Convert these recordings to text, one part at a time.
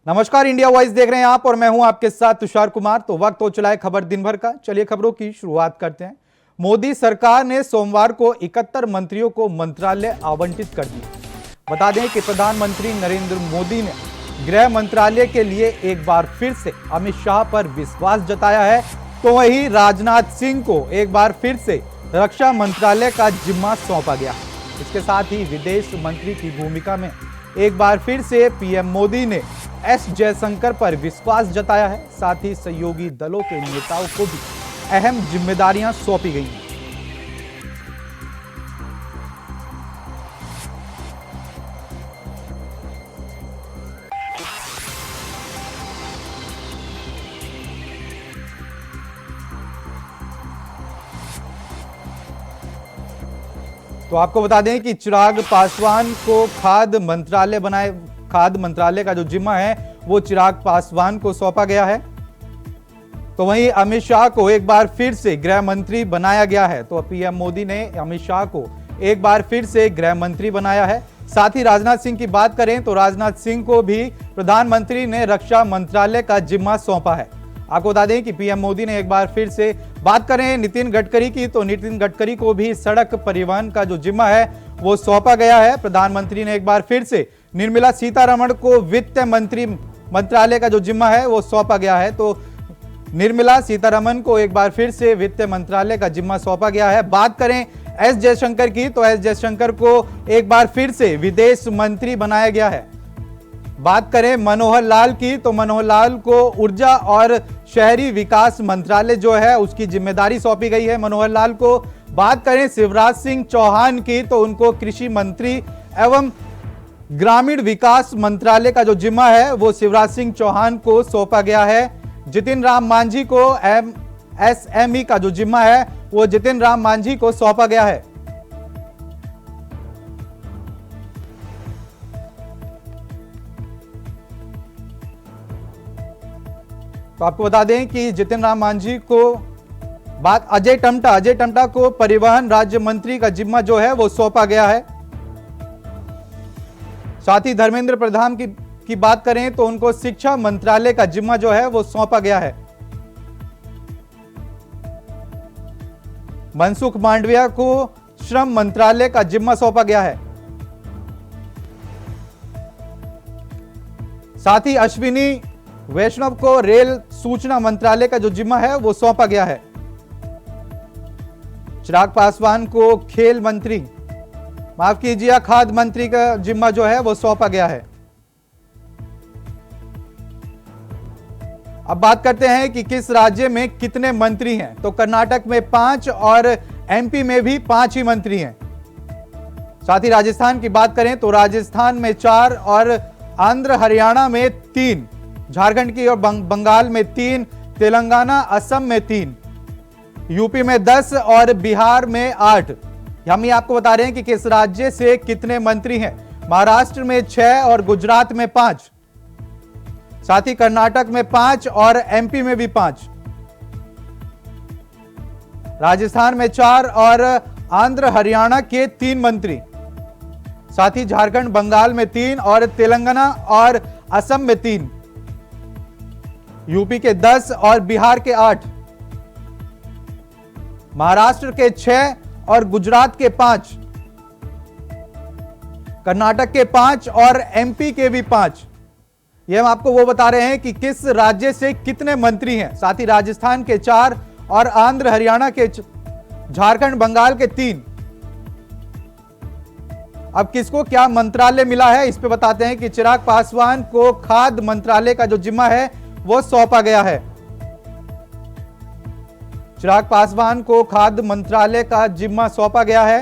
नमस्कार, India voice देख रहे हैं आप और मैं हूं आपके साथ तुषार कुमार। तो वक्त हो चला है खबर दिन भर का। चलिए खबरों की शुरुआत करते हैं। मोदी सरकार ने सोमवार को 71 मंत्रियों को मंत्रालय आवंटित कर दिए। बता दें कि प्रधानमंत्री नरेंद्र मोदी ने गृह मंत्रालय के लिए एक बार फिर से अमित शाह पर विश्वास जताया है, तो वहीं राजनाथ सिंह को एक बार फिर से रक्षा मंत्रालय का जिम्मा सौंपा गया। इसके साथ ही विदेश मंत्री की भूमिका में एक बार फिर से पीएम मोदी ने एस जयशंकर पर विश्वास जताया है। साथ ही सहयोगी दलों के नेताओं को भी अहम जिम्मेदारियां सौंपी गई हैं। तो आपको बता दें कि चिराग पासवान को खाद्य मंत्रालय का जो जिम्मा है वो चिराग पासवान को सौंपा गया है। तो वहीं अमित शाह को एक बार फिर से गृह मंत्री बनाया गया है। तो पीएम मोदी ने अमित शाह को एक बार फिर से गृह मंत्री बनाया है। साथ ही राजनाथ सिंह की बात करें तो राजनाथ सिंह को भी प्रधानमंत्री ने रक्षा मंत्रालय का जिम्मा सौंपा है। आपको बता दें कि पीएम मोदी ने एक बार फिर से बात करें नितिन गडकरी की, तो नितिन गडकरी को भी सड़क परिवहन का जो जिम्मा है वो सौंपा गया है। प्रधानमंत्री ने एक बार फिर से निर्मला सीतारमण को वित्त मंत्रालय का जो जिम्मा है वो सौंपा गया है। तो निर्मला सीतारमण को एक बार फिर से वित्त मंत्रालय का जिम्मा सौंपा गया है। बात करें एस जयशंकर की, तो एस जयशंकर को एक बार फिर से विदेश मंत्री बनाया गया है। बात करें मनोहर लाल की, तो मनोहर लाल को ऊर्जा और शहरी विकास मंत्रालय जो है उसकी जिम्मेदारी सौंपी गई है मनोहर लाल को। बात करें शिवराज सिंह चौहान की, तो उनको कृषि मंत्री एवं ग्रामीण विकास मंत्रालय का जो जिम्मा है वो शिवराज सिंह चौहान को सौंपा गया है। जितिन राम मांझी को एमएसएमई का जो जिम्मा है वो जितिन राम मांझी को सौंपा गया है। तो आपको बता दें कि जितिन राम मांझी को बात अजय टम्टा को परिवहन राज्य मंत्री का जिम्मा जो है वो सौंपा गया है। साथ ही धर्मेंद्र प्रधान की बात करें तो उनको शिक्षा मंत्रालय का जिम्मा जो है वो सौंपा गया है। मनसुख मांडविया को श्रम मंत्रालय का जिम्मा सौंपा गया है। साथ ही अश्विनी वैष्णव को रेल सूचना मंत्रालय का जो जिम्मा है वो सौंपा गया है। चिराग पासवान को खाद्य मंत्री का जिम्मा जो है वो सौंपा गया है। अब बात करते हैं कि किस राज्य में कितने मंत्री हैं। तो कर्नाटक में 5 और एमपी में भी 5 ही मंत्री हैं। साथ ही राजस्थान की बात करें तो राजस्थान में 4 और आंध्र हरियाणा में 3, झारखंड की और बंगाल में 3, तेलंगाना असम में 3, यूपी में 10 और बिहार में 8। हम ये आपको बता रहे हैं कि किस राज्य से कितने मंत्री हैं। महाराष्ट्र में 6 और गुजरात में 5, साथ ही कर्नाटक में 5 और एमपी में भी 5, राजस्थान में 4 और आंध्र हरियाणा के 3 मंत्री, साथ ही झारखंड बंगाल में 3 और तेलंगाना और असम में 3, यूपी के 10 और बिहार के 8, महाराष्ट्र के 6 और गुजरात के 5, कर्नाटक के 5 और एमपी के भी 5। ये हम आपको वो बता रहे हैं कि किस राज्य से कितने मंत्री हैं। साथ ही राजस्थान के 4 और आंध्र हरियाणा के, झारखंड बंगाल के 3। अब किसको क्या मंत्रालय मिला है इस पे बताते हैं कि चिराग पासवान को खाद्य मंत्रालय का जो जिम्मा है वो सौंपा गया है। चिराग पासवान को खाद्य मंत्रालय का जिम्मा सौंपा गया है।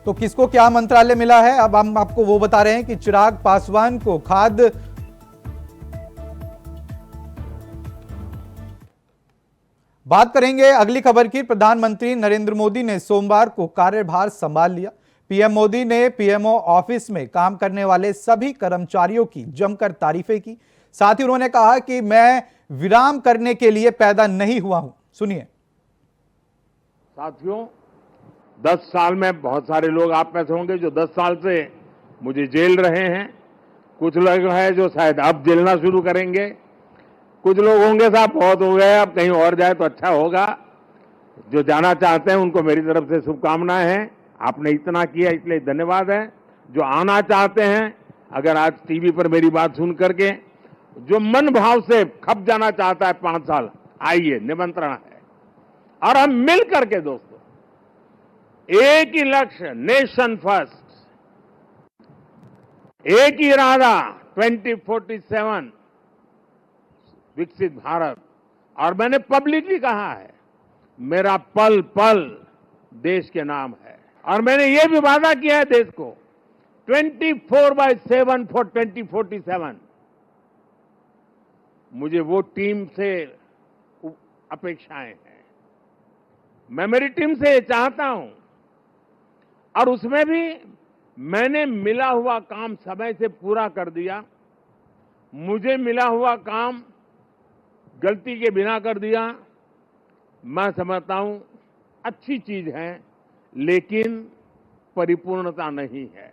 तो किसको क्या मंत्रालय मिला है अब हम आपको वो बता रहे हैं कि चिराग पासवान को खाद्य बात करेंगे अगली खबर की। प्रधानमंत्री नरेंद्र मोदी ने सोमवार को कार्यभार संभाल लिया। पीएम मोदी ने पीएमओ ऑफिस में काम करने वाले सभी कर्मचारियों की जमकर तारीफें की। साथ ही उन्होंने कहा कि मैं विराम करने के लिए पैदा नहीं हुआ हूं। सुनिए। साथियों, 10 साल में बहुत सारे लोग आप में से होंगे जो 10 साल से मुझे जेल रहे हैं। कुछ लोग हैं जो शायद अब जेलना शुरू करेंगे। कुछ लोग होंगे साहब बहुत हो गए, अब कहीं और जाए तो अच्छा होगा। जो जाना चाहते हैं उनको मेरी तरफ से शुभकामनाएं हैं। आपने इतना किया इसलिए धन्यवाद है। जो आना चाहते हैं, अगर आज टीवी पर मेरी बात सुन करके जो मन भाव से खप जाना चाहता है 5 साल, आइए, निमंत्रण है। और हम मिल करके दोस्तों एक ही लक्ष्य, नेशन फर्स्ट, एक ही इरादा 2047 विकसित भारत। और मैंने पब्लिकली कहा है मेरा पल पल देश के नाम है। और मैंने ये भी वादा किया है देश को 24/7 फॉर 2047। मुझे वो टीम से अपेक्षाएं हैं, मैं मेरी टीम से ये चाहता हूं। और उसमें भी मैंने मिला हुआ काम समय से पूरा कर दिया। मुझे मिला हुआ काम गलती के बिना कर दिया। मैं समझता हूं अच्छी चीज है, लेकिन परिपूर्णता नहीं है।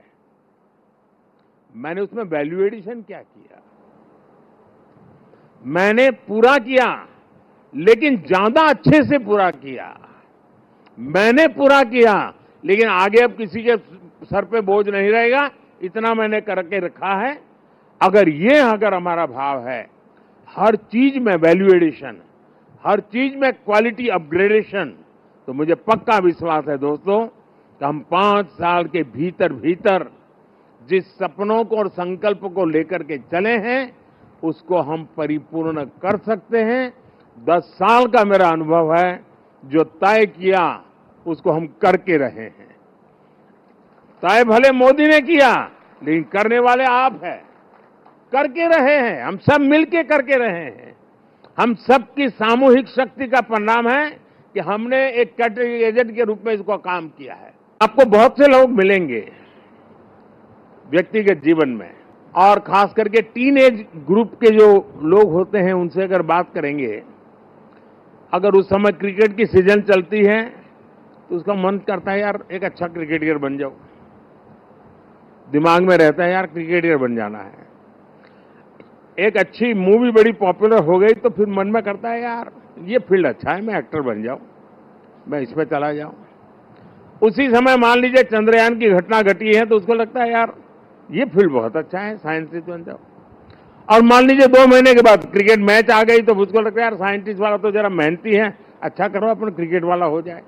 मैंने उसमें वैल्यू एडिशन क्या किया? मैंने पूरा किया, लेकिन ज्यादा अच्छे से पूरा किया। मैंने पूरा किया, लेकिन आगे अब किसी के सर पे बोझ नहीं रहेगा, इतना मैंने करके रखा है। अगर हमारा भाव है, हर चीज में वैल्यू एडिशन, हर चीज में क्वालिटी अपग्रेडेशन, तो मुझे पक्का विश्वास है दोस्तों कि हम 5 साल के भीतर भीतर जिस सपनों को और संकल्प को लेकर के चले हैं उसको हम परिपूर्ण कर सकते हैं। 10 साल का मेरा अनुभव है, जो तय किया उसको हम करके रहे हैं। तय भले मोदी ने किया, लेकिन करने वाले आप हैं, करके रहे हैं। हम सब मिलके करके रहे हैं। हम सबकी सामूहिक शक्ति का परिणाम है कि हमने एक कैटेगरी एजेंट के रूप में इसको काम किया है। आपको बहुत से लोग मिलेंगे व्यक्तिगत जीवन में, और खास करके टीनेज ग्रुप के जो लोग होते हैं उनसे अगर बात करेंगे, अगर उस समय क्रिकेट की सीजन चलती है तो उसका मन करता है यार एक अच्छा क्रिकेटर बन जाओ। दिमाग में रहता है यार क्रिकेटर बन जाना है। एक अच्छी मूवी बड़ी पॉपुलर हो गई तो फिर मन में करता है यार ये फील्ड अच्छा है, मैं एक्टर बन जाऊं, मैं इसमें चला जाऊं। उसी समय मान लीजिए चंद्रयान की घटना घटी है तो उसको लगता है यार ये फील्ड बहुत अच्छा है, साइंटिस्ट बन जाओ। और मान लीजिए 2 महीने के बाद क्रिकेट मैच आ गई तो उसको लगता है यार साइंटिस्ट वाला तो जरा मेहनती है, अच्छा करो अपन क्रिकेट वाला हो जाए।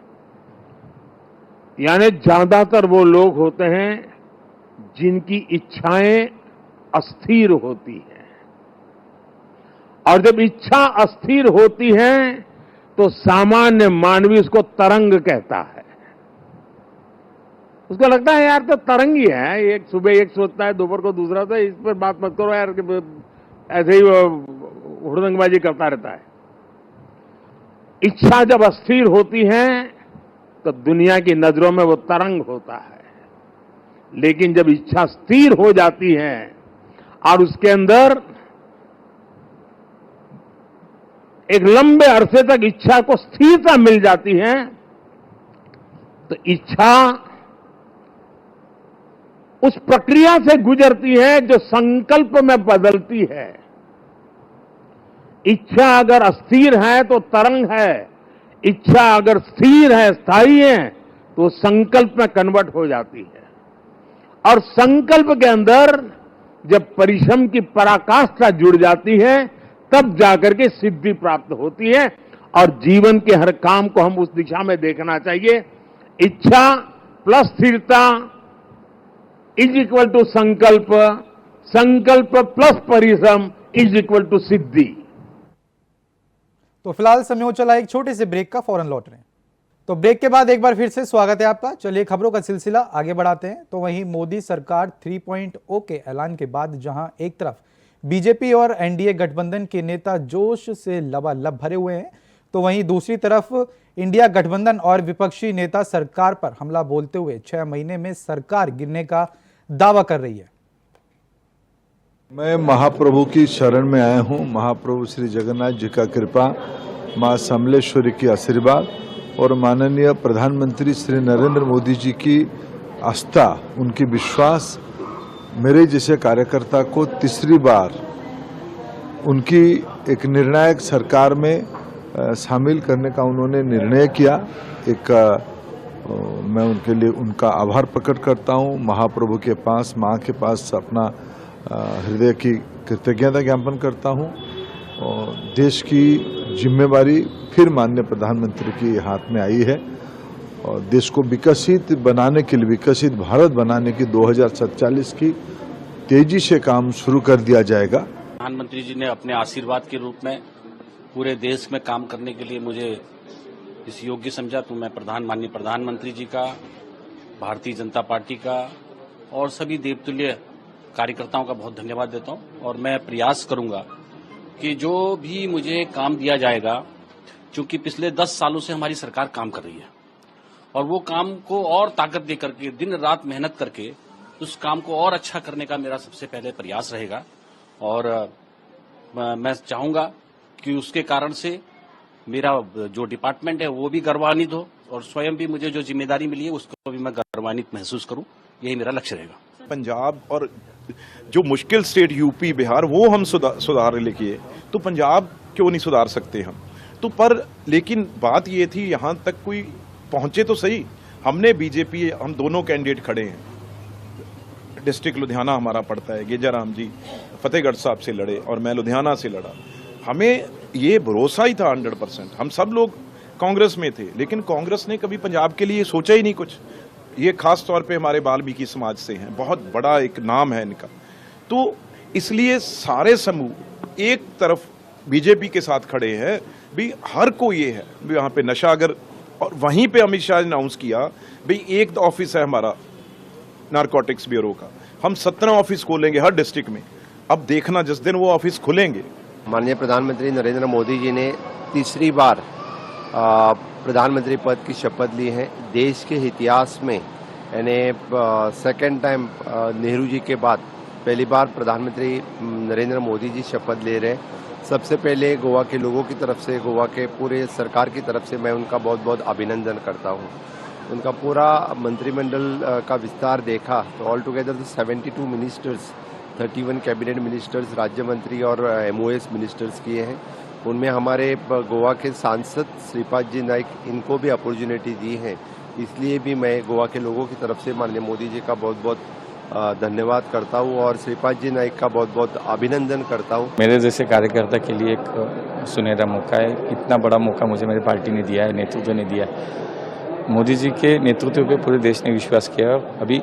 यानी ज्यादातर वो लोग होते हैं जिनकी इच्छाएं अस्थिर होती हैं, और जब इच्छा अस्थिर होती है तो सामान्य मानवी उसको तरंग कहता है। उसको लगता है यार तो तरंग ही है, एक सुबह एक सोचता है, दोपहर को दूसरा होता है, इस पर बात मत करो यार, ऐसे ही वो हुड़दंगबाजी करता रहता है। इच्छा जब अस्थिर होती है तो दुनिया की नजरों में वो तरंग होता है। लेकिन जब इच्छा स्थिर हो जाती है और उसके अंदर एक लंबे अरसे तक इच्छा को स्थिरता मिल जाती है, तो इच्छा उस प्रक्रिया से गुजरती है जो संकल्प में बदलती है। इच्छा अगर अस्थिर है तो तरंग है, इच्छा अगर स्थिर है, स्थायी है, तो संकल्प में कन्वर्ट हो जाती है। और संकल्प के अंदर जब परिश्रम की पराकाष्ठा जुड़ जाती है तब जाकर के सिद्धि प्राप्त होती है। और जीवन के हर काम को हम उस दिशा में देखना चाहिए। इच्छा प्लस स्थिरता इज इक्वल टू संकल्प, संकल्प प्लस परिश्रम इज इक्वल टू सिद्धि। तो फिलहाल समय हो चला एक छोटे से ब्रेक का, फौरन लौट रहे हैं। तो ब्रेक के बाद एक बार फिर से स्वागत है आपका। चलिए खबरों का सिलसिला आगे बढ़ाते हैं। तो वहीं मोदी सरकार 3.0 के ऐलान के बाद जहां एक तरफ बीजेपी और एनडीए गठबंधन के नेता जोश से लबालब भरे हुए हैं, तो वहीं दूसरी तरफ इंडिया गठबंधन और विपक्षी नेता सरकार पर हमला बोलते हुए 6 महीने में सरकार गिरने का दावा कर रही है। मैं महाप्रभु की शरण में आया हूँ। महाप्रभु श्री जगन्नाथ जी का कृपा, माँ समलेश्वरी की आशीर्वाद और माननीय प्रधानमंत्री श्री नरेंद्र मोदी जी की आस्था, उनकी विश्वास मेरे जैसे कार्यकर्ता को तीसरी बार उनकी एक निर्णायक सरकार में शामिल करने का उन्होंने निर्णय किया। मैं उनके लिए उनका आभार प्रकट करता हूँ। महाप्रभु के पास, माँ के पास अपना हृदय की कृतज्ञता ज्ञापन करता हूँ। और देश की जिम्मेवारी फिर माननीय प्रधानमंत्री के हाथ में आई है और देश को विकसित बनाने के लिए, विकसित भारत बनाने की 2047 की तेजी से काम शुरू कर दिया जाएगा। प्रधानमंत्री जी ने अपने आशीर्वाद के रूप में पूरे देश में काम करने के लिए मुझे इस योग्य समझा, तो मैं माननीय प्रधानमंत्री जी का, भारतीय जनता पार्टी का और सभी देवतुल्य कार्यकर्ताओं का बहुत धन्यवाद देता हूं। और मैं प्रयास करूंगा कि जो भी मुझे काम दिया जाएगा, चूंकि पिछले 10 सालों से हमारी सरकार काम कर रही है और वो काम को और ताकत दे करके, दिन रात मेहनत करके उस काम को और अच्छा करने का मेरा सबसे पहले प्रयास रहेगा। और मैं चाहूंगा कि उसके कारण से मेरा जो डिपार्टमेंट है वो भी गौरवान्वित हो और स्वयं भी मुझे जो जिम्मेदारी मिली है उसको भी मैं गौरवान्वित महसूस करूं। यही मेरा लक्ष्य रहेगा। पंजाब और जो मुश्किल स्टेट यूपी बिहार वो हम सुधार लेके, तो पंजाब क्यों नहीं सुधार सकते हम? तो पर लेकिन बात ये थी यहाँ तक कोई पहुंचे तो सही। हमने बीजेपी, हम दोनों कैंडिडेट खड़े हैं। डिस्ट्रिक्ट लुधियाना हमारा पड़ता है, गेजाराम जी फतेहगढ़ साहब से लड़े और मैं लुधियाना से लड़ा। हमें ये भरोसा ही था 100%। हम सब लोग कांग्रेस में थे, लेकिन कांग्रेस ने कभी पंजाब के लिए सोचा ही नहीं कुछ। ये खास तौर पे हमारे वाल्मीकि समाज से हैं, बहुत बड़ा एक नाम है इनका। तो इसलिए सारे समूह एक तरफ बीजेपी के साथ खड़े हैं भी, हर कोई ये है भी वहाँ पे नशा अगर, और वहीं पे अमित शाह ने अनाउंस किया भाई एक ऑफिस है हमारा नारकोटिक्स ब्यूरो का, हम 17 ऑफिस खोलेंगे हर डिस्ट्रिक्ट में। अब देखना जिस दिन वो ऑफिस खुलेंगे। माननीय प्रधानमंत्री नरेंद्र मोदी जी ने तीसरी बार प्रधानमंत्री पद की शपथ ली है। देश के इतिहास में यानी सेकेंड टाइम नेहरू जी के बाद पहली बार प्रधानमंत्री नरेंद्र मोदी जी शपथ ले रहे हैं। सबसे पहले गोवा के लोगों की तरफ से, गोवा के पूरे सरकार की तरफ से मैं उनका बहुत बहुत अभिनंदन करता हूं। उनका पूरा मंत्रिमंडल का विस्तार देखा तो all together 72 ministers, 31 cabinet ministers, राज्य मंत्री और MOS मिनिस्टर्स किए हैं। उनमें हमारे गोवा के सांसद श्रीपाद जी नाइक, इनको भी अपॉर्चुनिटी दी है। इसलिए भी मैं गोवा के लोगों की तरफ से माननीय मोदी जी का बहुत बहुत धन्यवाद करता हूं और श्रीपाद जी नाइक का बहुत बहुत अभिनंदन करता हूं। मेरे जैसे कार्यकर्ता के लिए एक सुनहरा मौका है। इतना बड़ा मौका मुझे मेरी पार्टी ने दिया है, नेतृत्व ने दिया है। मोदी जी के नेतृत्व पे पूरे देश ने विश्वास किया। अभी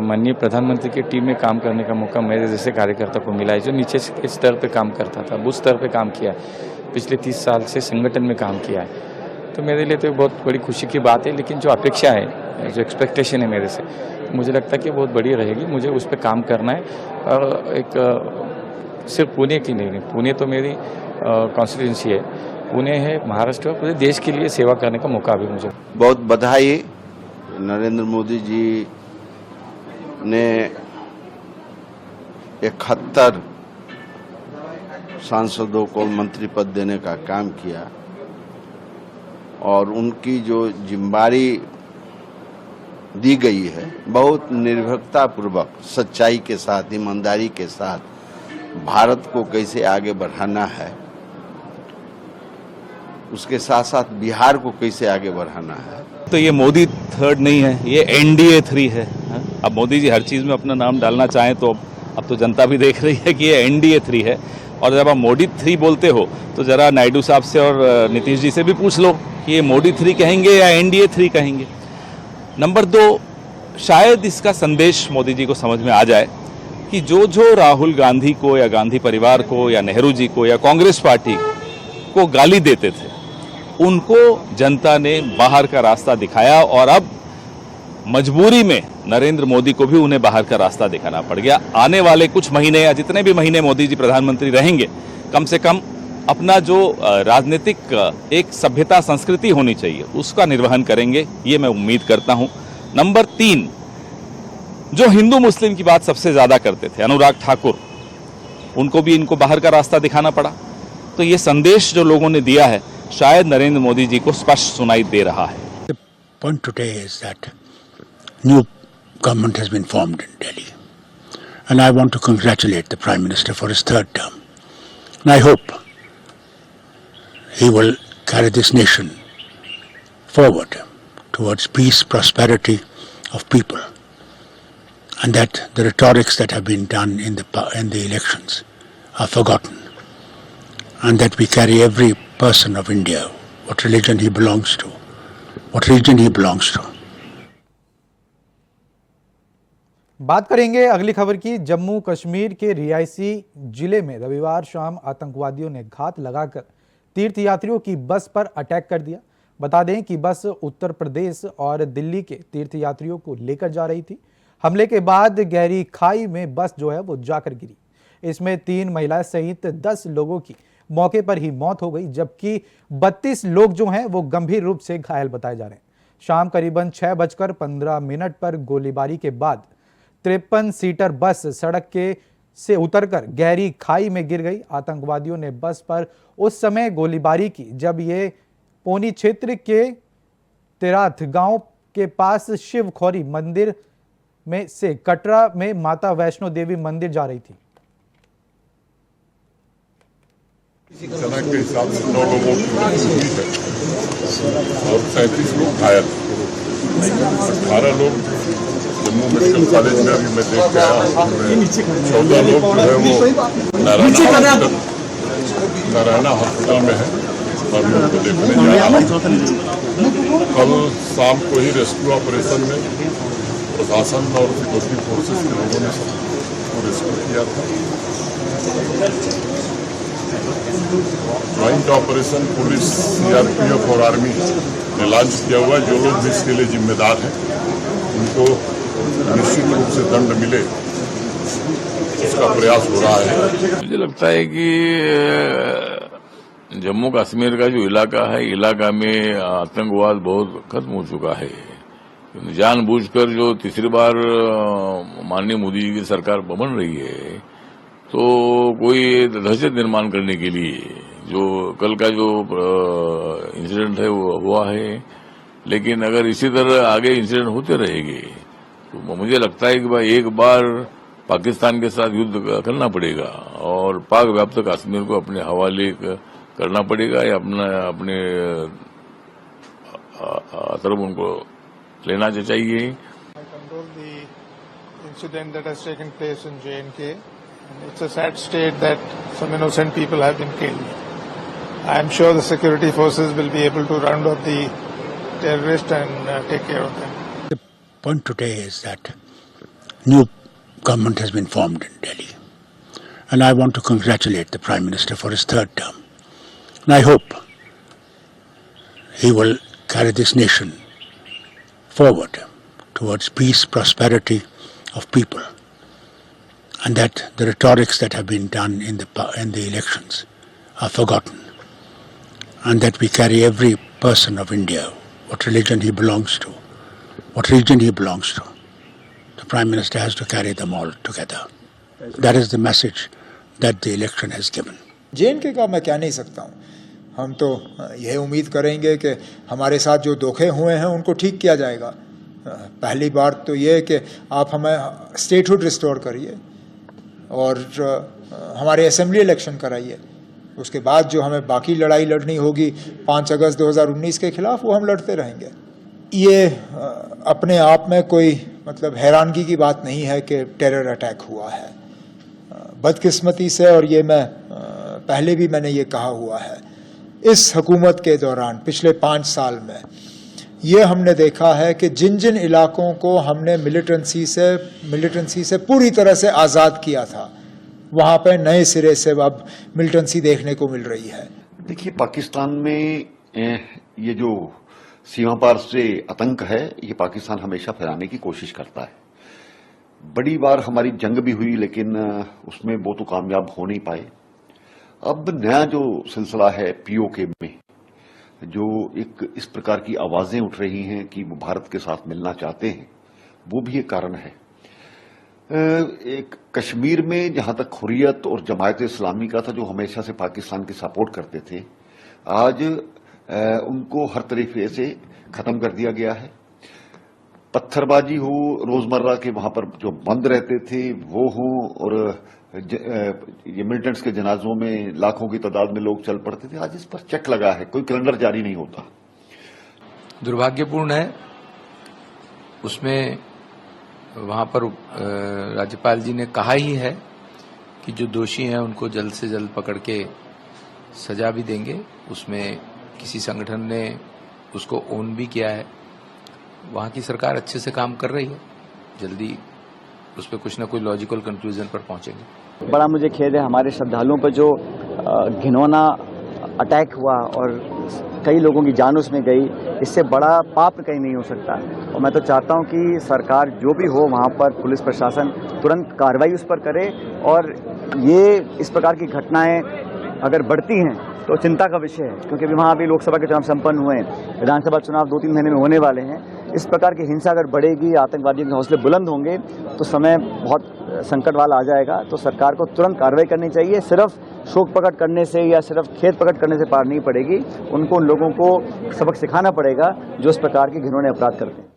माननीय प्रधानमंत्री की टीम में काम करने का मौका मेरे जैसे कार्यकर्ता को मिला है, जो नीचे के स्तर पे काम करता था, उस स्तर पे काम किया है। पिछले 30 साल से संगठन में काम किया है। तो मेरे लिए तो बहुत बड़ी खुशी की बात है। लेकिन जो अपेक्षा है, जो एक्सपेक्टेशन है मेरे से, मुझे लगता है कि बहुत बड़ी रहेगी। मुझे उस पर काम करना है। और एक सिर्फ पुणे की नहीं, पुणे तो मेरी कॉन्स्टिट्यूंसी है, पुणे है, महाराष्ट्र है, पूरे देश के लिए सेवा करने का मौका भी मुझे। बहुत बधाई। नरेंद्र मोदी जी ने 71 सांसदों को मंत्री पद देने का काम किया और उनकी जो जिम्मेदारी दी गई है बहुत निर्भीकता पूर्वक, सच्चाई के साथ, ईमानदारी के साथ भारत को कैसे आगे बढ़ाना है, उसके साथ साथ बिहार को कैसे आगे बढ़ाना है। तो ये मोदी थर्ड नहीं है, ये NDA 3 है। अब मोदी जी हर चीज़ में अपना नाम डालना चाहें तो अब तो जनता भी देख रही है कि ये NDA 3 है। और जब आप मोदी 3 बोलते हो तो जरा नायडू साहब से और नीतीश जी से भी पूछ लो कि ये मोदी 3 कहेंगे या NDA 3 कहेंगे। नंबर 2, शायद इसका संदेश मोदी जी को समझ में आ जाए कि जो राहुल गांधी को या गांधी परिवार को या नेहरू जी को या कांग्रेस पार्टी को गाली देते थे, उनको जनता ने बाहर का रास्ता दिखाया और अब मजबूरी में नरेंद्र मोदी को भी उन्हें बाहर का रास्ता दिखाना पड़ गया। आने वाले कुछ महीने या जितने भी महीने मोदी जी प्रधानमंत्री रहेंगे, कम से कम अपना जो राजनीतिक एक सभ्यता संस्कृति होनी चाहिए उसका निर्वहन करेंगे, ये मैं उम्मीद करता हूं। नंबर 3, जो हिंदू मुस्लिम की बात सबसे ज्यादा करते थे, अनुराग ठाकुर, उनको भी इनको बाहर का रास्ता दिखाना पड़ा। तो ये संदेश जो लोगों ने दिया है, शायद नरेंद्र मोदी जी को स्पष्ट सुनाई दे रहा है। The point today is that new government has been formed in Delhi, and I want to congratulate the Prime Minister for his third term. And I hope he will carry this nation forward towards peace, prosperity of people, and that the rhetorics that have been done in the elections are forgotten, and that we carry every person of India, what religion he belongs to, what region he belongs to. बात करेंगे अगली खबर की। जम्मू कश्मीर के रियासी जिले में रविवार शाम आतंकवादियों ने घात लगाकर तीर्थयात्रियों की बस पर अटैक कर दिया। बता दें कि बस उत्तर प्रदेश और दिल्ली के तीर्थयात्रियों को लेकर जा रही थी। हमले के बाद गहरी खाई में बस जो है वो जाकर गिरी। इसमें 3 महिलाएं सहित 10 लोगों की मौके पर ही मौत हो गई, जबकि 32 लोग जो हैं वो गंभीर रूप से घायल बताए जा रहे हैं। शाम करीबन 6:15 पर गोलीबारी के बाद 53 सीटर बस सड़क से उतरकर गहरी खाई में गिर गई। आतंकवादियों ने बस पर उस समय गोलीबारी की जब ये पौनी क्षेत्र के तिराथ गांव के पास शिव खोरी मंदिर में से कटरा में माता वैष्णो देवी मंदिर जा रही थी। सेना के हिसाब से 9 लोगों की मृत्यु हुई है और 37 लोग घायल, 18 लोग जम्मू मेडिकल कॉलेज में अभी मैं देख के आया हूँ। 14 लोग जो है वो नारायणा हॉस्पिटल में है और मैं उनको देखने जा रहा हूँ। कल शाम को ही रेस्क्यू ऑपरेशन में प्रशासन और सिक्योरिटी फोर्सेस के लोगों ने सबको रेस्क्यू किया था। ज्वाइंट ऑपरेशन पुलिस, सीआरपीएफ और आर्मी ने लॉन्च किया हुआ। जो लोग भी इसके लिए जिम्मेदार हैं उनको निश्चित रूप से दंड मिले, उसका प्रयास हो रहा है। मुझे लगता है कि जम्मू कश्मीर का जो इलाका है, इलाका में आतंकवाद बहुत खत्म हो चुका है। जानबूझकर जो तीसरी बार माननीय मोदी जी की सरकार बन रही है तो कोई दहशत निर्माण करने के लिए, जो कल का जो इंसिडेंट है वो हुआ है, लेकिन अगर इसी तरह आगे इंसिडेंट होते रहेंगे तो मुझे लगता है कि भाई एक बार पाकिस्तान के साथ युद्ध करना पड़ेगा और पाक व्याप्त कश्मीर को अपने हवाले करना पड़ेगा या अपने तरफ उनको लेना चाहिए। Incident that has taken place in J&K. It's a sad state that some innocent people have been killed. I am sure the security forces will be able to round up the terrorists and take care of them. The point today is that new government has been formed in Delhi, and I want to congratulate the Prime Minister for his third term. And I hope he will carry this nation forward towards peace, prosperity of people, and that the rhetorics that have been done in the elections are forgotten, and that we carry every person of India, what religion he belongs to, what region he belongs to. The Prime Minister has to carry them all together. That is the message that the election has given. J&K का मैं क्या नहीं सकता हूँ। हम तो यह उम्मीद करेंगे कि हमारे साथ जो धोखे हुए हैं उनको ठीक किया जाएगा। पहली बार तो ये कि आप हमें स्टेटहुड रिस्टोर करिए और हमारे असेंबली इलेक्शन कराइए। उसके बाद जो हमें बाकी लड़ाई लड़नी होगी 5 अगस्त 2019 के खिलाफ, वो हम लड़ते रहेंगे। ये अपने आप में कोई मतलब हैरानगी की बात नहीं है कि टेरर अटैक हुआ है। बदकिस्मती से, और ये मैं पहले भी मैंने ये कहा हुआ है, इस हुकूमत के दौरान पिछले 5 साल में ये हमने देखा है कि जिन जिन इलाकों को हमने मिलिटेंसी से पूरी तरह से आज़ाद किया था, वहाँ पे नए सिरे से अब मिलिटेंसी देखने को मिल रही है। देखिए, पाकिस्तान में ये जो सीमा पार से आतंक है, ये पाकिस्तान हमेशा फैलाने की कोशिश करता है। बड़ी बार हमारी जंग भी हुई, लेकिन उसमें वो तो कामयाब हो नहीं पाए। अब नया जो सिलसिला है पीओके में, जो एक इस प्रकार की आवाजें उठ रही हैं कि वो भारत के साथ मिलना चाहते हैं, वो भी एक कारण है। एक कश्मीर में जहां तक हुर्रियत और जमायत इस्लामी का था, जो हमेशा से पाकिस्तान की सपोर्ट करते थे, आज उनको हर तरीके से खत्म कर दिया गया है। पत्थरबाजी हो, रोजमर्रा के वहां पर जो बंद रहते थे वो हो, और ये मिलिटेंट्स के जनाजों में लाखों की तादाद में लोग चल पड़ते थे, आज इस पर चेक लगा है, कोई कैलेंडर जारी नहीं होता। दुर्भाग्यपूर्ण है। उसमें वहां पर राज्यपाल जी ने कहा ही है कि जो दोषी हैं उनको जल्द से जल्द पकड़ के सजा भी देंगे। उसमें किसी संगठन ने उसको ओन भी किया है। वहां की सरकार अच्छे से काम कर रही है, जल्दी उस पर कुछ ना कुछ लॉजिकल कंक्लूजन पर पहुंचेंगे। बड़ा मुझे खेद है हमारे श्रद्धालुओं पर जो घिनौना अटैक हुआ और कई लोगों की जान उसमें गई, इससे बड़ा पाप कहीं नहीं हो सकता। और मैं तो चाहता हूं कि सरकार जो भी हो वहां पर पुलिस प्रशासन तुरंत कार्रवाई उस पर करे, और ये इस प्रकार की घटनाएं अगर बढ़ती हैं तो चिंता का विषय है, क्योंकि वहाँ अभी लोकसभा के चुनाव संपन्न हुए हैं, विधानसभा चुनाव 2-3 महीने में होने वाले हैं। इस प्रकार की हिंसा अगर बढ़ेगी, आतंकवादियों के हौसले बुलंद होंगे तो समय बहुत संकट वाला आ जाएगा। तो सरकार को तुरंत कार्रवाई करनी चाहिए। सिर्फ शोक प्रकट करने से या सिर्फ खेद प्रकट करने से पार नहीं पड़ेगी, उनको उन लोगों को सबक सिखाना पड़ेगा जो इस प्रकार के घिनौने अपराध करते हैं।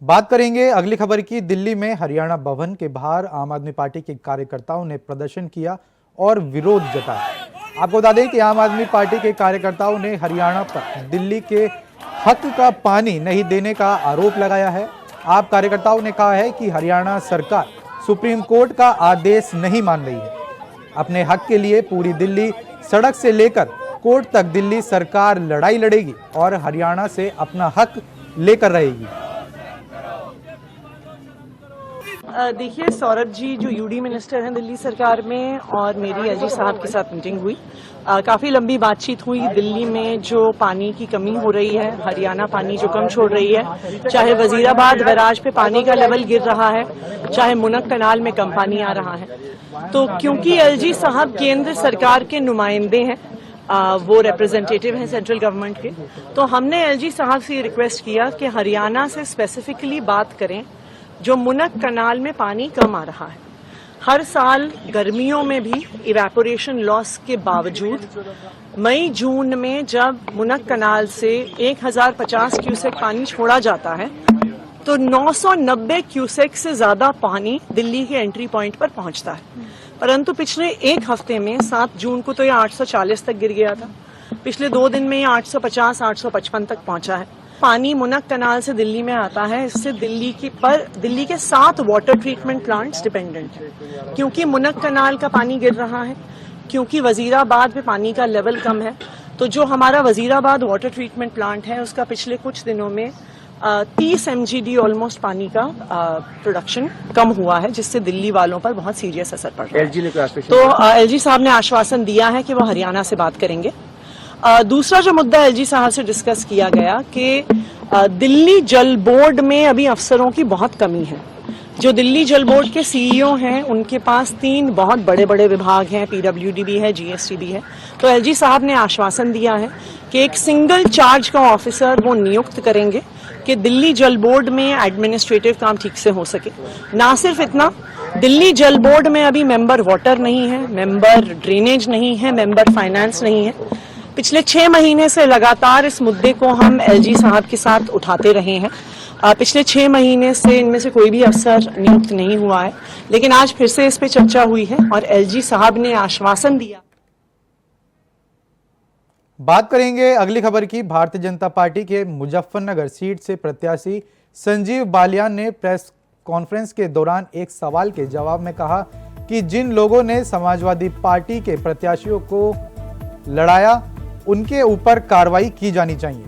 बात करेंगे अगली खबर की। दिल्ली में हरियाणा भवन के बाहर आम आदमी पार्टी के कार्यकर्ताओं ने प्रदर्शन किया और विरोध जताया। आपको बता दें कि आम आदमी पार्टी के कार्यकर्ताओं ने हरियाणा पर दिल्ली के हक का पानी नहीं देने का आरोप लगाया है। आप कार्यकर्ताओं ने कहा है कि हरियाणा सरकार सुप्रीम कोर्ट का आदेश नहीं मान रही है। अपने हक के लिए पूरी दिल्ली सड़क से लेकर कोर्ट तक दिल्ली सरकार लड़ाई लड़ेगी और हरियाणा से अपना हक लेकर रहेगी। देखिए, सौरभ जी जो यूडी मिनिस्टर हैं दिल्ली सरकार में, और मेरी एलजी साहब के साथ मीटिंग हुई। काफी लंबी बातचीत हुई। दिल्ली में जो पानी की कमी हो रही है, हरियाणा पानी जो कम छोड़ रही है, चाहे वजीराबाद बैराज पे पानी का लेवल गिर रहा है, चाहे मुनक कनाल में कम पानी आ रहा है, तो क्योंकि एलजी साहब केंद्र सरकार के नुमाइंदे हैं, वो रिप्रेजेंटेटिव हैं सेंट्रल गवर्नमेंट के, तो हमने एलजी साहब से रिक्वेस्ट किया कि हरियाणा से स्पेसिफिकली बात करें जो मुनक कनाल में पानी कम आ रहा है। हर साल गर्मियों में भी इवेपोरेशन लॉस के बावजूद मई जून में जब मुनक कनाल से 1050 क्यूसेक पानी छोड़ा जाता है तो 990 क्यूसेक से ज्यादा पानी दिल्ली के एंट्री पॉइंट पर पहुंचता है। परंतु पिछले एक हफ्ते में 7 जून को तो ये 840 तक गिर गया था। पिछले 2 दिन में ये 850-855 तक पहुंचा है। पानी मुनक कनाल से दिल्ली में आता है। इससे दिल्ली के 7 वाटर ट्रीटमेंट प्लांट्स डिपेंडेंट हैं, क्योंकि मुनक कनाल का पानी गिर रहा है, क्योंकि वजीराबाद में पानी का लेवल कम है। तो जो हमारा वजीराबाद वाटर ट्रीटमेंट प्लांट है उसका पिछले कुछ दिनों में 30 MGD ऑलमोस्ट पानी का प्रोडक्शन कम हुआ है, जिससे दिल्ली वालों पर बहुत सीरियस असर पड़ रहा है। तो एलजी साहब ने आश्वासन दिया है कि वो हरियाणा से बात करेंगे। दूसरा जो मुद्दा एलजी साहब से डिस्कस किया गया कि दिल्ली जल बोर्ड में अभी अफसरों की बहुत कमी है। जो दिल्ली जल बोर्ड के सीईओ हैं उनके पास 3 बहुत बड़े बड़े विभाग हैं, पीडब्ल्यूडी भी है, जीएसटी भी है। तो एलजी साहब ने आश्वासन दिया है कि एक सिंगल चार्ज का ऑफिसर वो नियुक्त करेंगे कि दिल्ली जल बोर्ड में एडमिनिस्ट्रेटिव काम ठीक से हो सके। ना सिर्फ इतना, दिल्ली जल बोर्ड में अभी मेंबर वाटर नहीं है, मेंबर ड्रेनेज नहीं है, मेंबर फाइनेंस नहीं है। पिछले 6 महीने से लगातार इस मुद्दे को हम एलजी साहब के साथ उठाते रहे हैं। पिछले 6 महीने से इनमें से कोई भी अफसर नियुक्त नहीं हुआ है, लेकिन आज फिर से इस पे चर्चा हुई है और एलजी साहब ने आश्वासन दिया। बात करेंगे अगली खबर की। भारतीय जनता पार्टी के मुजफ्फरनगर सीट से प्रत्याशी संजीव बालियान ने प्रेस कॉन्फ्रेंस के दौरान एक सवाल के जवाब में कहा कि जिन लोगों ने समाजवादी पार्टी के प्रत्याशियों को लड़ाया उनके ऊपर कार्रवाई की जानी चाहिए।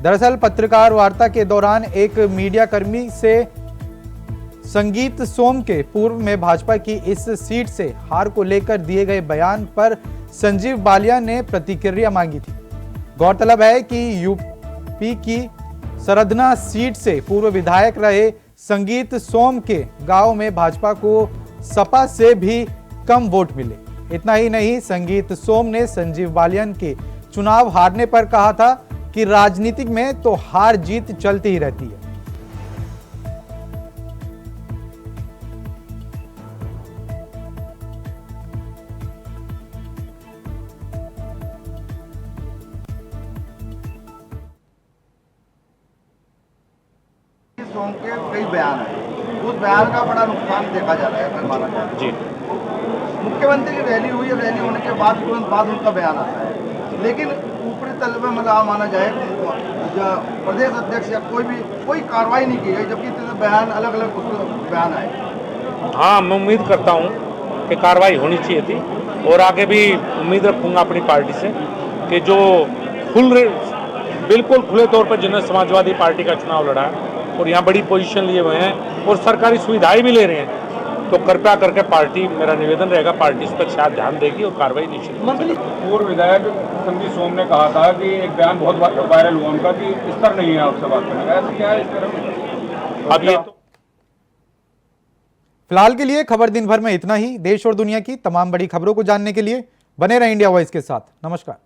दरअसल पत्रकार वार्ता के दौरान एक मीडिया कर्मी से संगीत सोम के पूर्व में भाजपा की इस सीट से हार को लेकर दिए गए बयान पर संजीव बालियान ने प्रतिक्रिया मांगी थी। गौरतलब है कि यूपी की सरदना सीट से पूर्व विधायक रहे संगीत सोम के गांव में भाजपा को सपा से भी कम वोट मिले। इतना ही नहीं, संगीत सोम ने संजीव बालियान के चुनाव हारने पर कहा था कि राजनीतिक में तो हार जीत चलती ही रहती है। सॉन्ग के कई बयान आए, उस बयान का बड़ा नुकसान देखा जा रहा है अगर माना जाए जी। मुख्यमंत्री की रैली हुई, रैली होने के बाद तुरंत बाद उनका बयान आता है, लेकिन ऊपरी तल में मतलब माना जाए प्रदेश अध्यक्ष या कोई कार्रवाई नहीं की गई, जबकि बयान अलग अलग बयान आए। हाँ, मैं उम्मीद करता हूँ कि कार्रवाई होनी चाहिए थी और आगे भी उम्मीद रखूंगा अपनी पार्टी से कि जो बिल्कुल खुले तौर पर जिन्होंने समाजवादी पार्टी का चुनाव लड़ा है और यहाँ बड़ी पोजीशन लिए हुए हैं और सरकारी सुविधाएं भी ले रहे हैं, तो कृपया करके पार्टी, मेरा निवेदन रहेगा पार्टी उस पर शायद ध्यान देगी और कार्रवाई निश्चित। पूर्व विधायक संदीप सोम ने कहा था कि एक बयान बहुत वायरल हुआ उनका कि स्तर नहीं है आपसे बात करने का, ऐसा क्या है इस तरह? अब ये फिलहाल के लिए खबर दिन भर में इतना ही। देश और दुनिया की तमाम बड़ी खबरों को जानने के लिए बने रहें इंडिया वॉइस के साथ। नमस्कार।